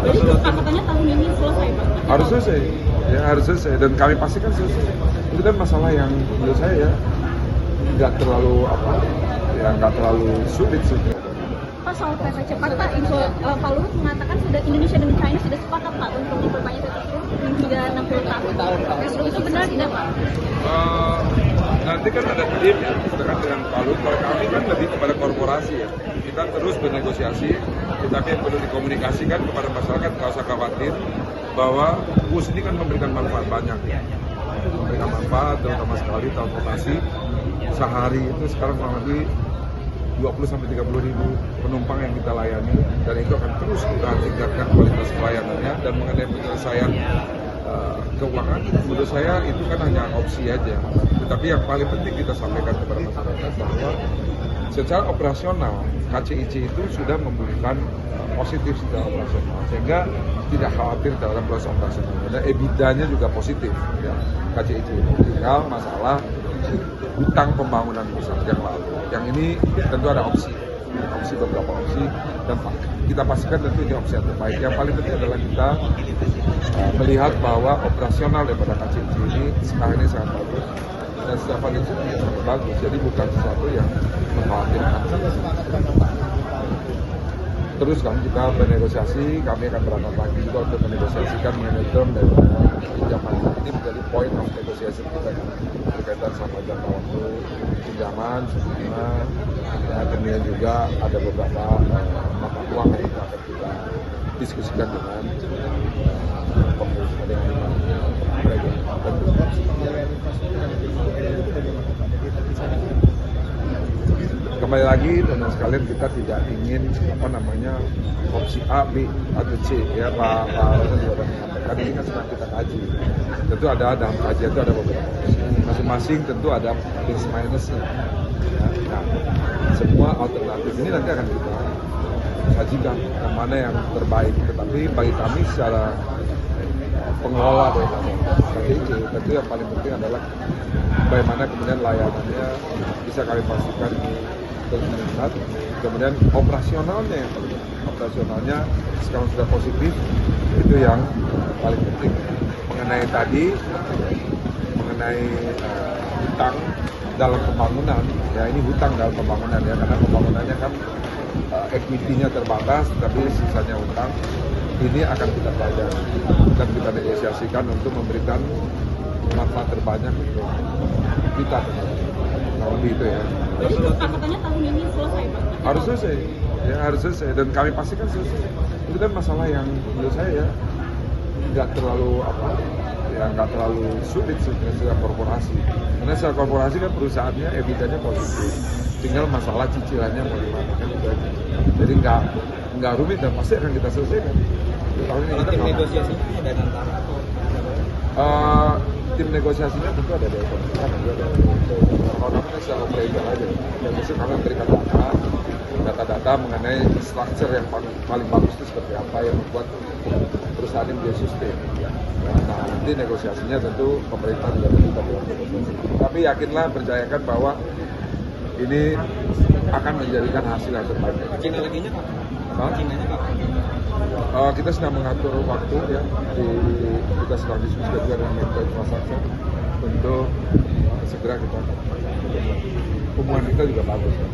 Jadi kesepakatannya tahun ini selesai, Pak? Harus selesai, ya harus selesai, dan kami pastikan selesai. Itu kan masalah yang menurut saya ya nggak terlalu nggak terlalu sulit sebenarnya. Pak, soal kereta cepat, Pak Luhut mengatakan Indonesia dan China sudah sepakat, Pak, untuk memperpanjang itu hingga 60 tahun. Itu benar tidak, Pak? Nanti kan ada tim ya, dengan Pak Luhut. Kalau kami kan lebih kepada korporasi ya. Kita terus bernegosiasi, tetapi yang perlu dikomunikasikan kepada masyarakat, nggak usah khawatir bahwa bus ini kan memberikan manfaat banyak ya. Memberikan manfaat, terutama sekali transportasi. Sehari itu sekarang kurang lebih 20-30 ribu penumpang yang kita layani, dan itu akan terus kita tingkatkan kualitas pelayanannya. Dan mengenai penyelesaian keuangan, menurut saya itu kan hanya opsi aja. Tetapi yang paling penting kita sampaikan kepada masyarakat bahwa secara operasional KCIC itu sudah memberikan positif secara operasional, sehingga tidak khawatir dalam proses operasional. Dan EBITDA-nya juga positif ya, KCIC itu. Tinggal masalah hutang pembangunan pusat yang lalu. Yang ini tentu ada beberapa opsi, dan kita pastikan tentu ini opsi yang terbaik. Yang paling penting adalah kita melihat bahwa operasional daripada KCIC ini sekarang ini sangat bagus, dan secara financial juga sangat bagus. Jadi bukan sesuatu yang mengkhawatirkan. Terus kan kita bernegosiasi, kami akan berangkat lagi juga untuk menegosiasikan mengenai term daripada pinjaman. Ini menjadi poin of negosiasi kita berkaitan sama jangka waktu pinjaman, sebagaimana ya, kemudian juga ada beberapa mata uang yang akan kita diskusikan dengan pemerintah dengan kembali lagi, teman sekalian, kita tidak ingin opsi A, B atau C ya. Pak Rosan juga sudah menyampaikan ini kan sedang kita kaji. Tentu ada dalam kajian itu ada beberapa opsi. Masing-masing tentu ada plus minusnya. Ya, nah, semua alternatif ini nanti akan kita sajikan yang mana yang terbaik. Tetapi bagi kami secara pengelola dari KCIC, tentu yang paling penting adalah bagaimana kemudian layanannya bisa kami pastikan terus meningkat. Kemudian operasionalnya sekarang sudah positif, itu yang paling penting. Mengenai hutang dalam pembangunan, ya ini hutang dalam pembangunan ya, karena pembangunannya kan equity-nya terbatas, tapi sisanya hutang. Ini akan kita pelajari dan kita negosiasikan untuk memberikan manfaat terbanyak untuk kita. Kalau itu ya. Jadi kesepakatannya tahun ini selesai, Pak? Harus selesai, ya harus selesai, dan kami pastikan selesai. Itu kan masalah yang menurut saya ya nggak terlalu sulit secara korporasi. Karena secara korporasi kan perusahaannya EBITDA-nya positif, tinggal masalah cicilannya bagaimana kan itu aja. Jadi nggak rumit dan pasti akan kita selesaikan. Tahun ini kita negosiasinya ada antara tim negosiasinya tentu ada dari pemerintah, juga dari kalau kami secara operator aja. Dan besok kami memberikan data mengenai structure yang paling bagus itu seperti apa yang membuat perusahaan ini menjadi sustain. Nah, nanti negosiasinya tentu pemerintah juga kita buat negosiasi. Tapi yakinlah, percayakan bahwa ini akan menjadikan hasil yang terbaik. Cina laginya kapan? Cinanya kapan? Kita sedang mengatur waktu ya, kita sedang diskusi juga dengan Menko Infrastruktur untuk segera kita hubungan kita juga bagus ya.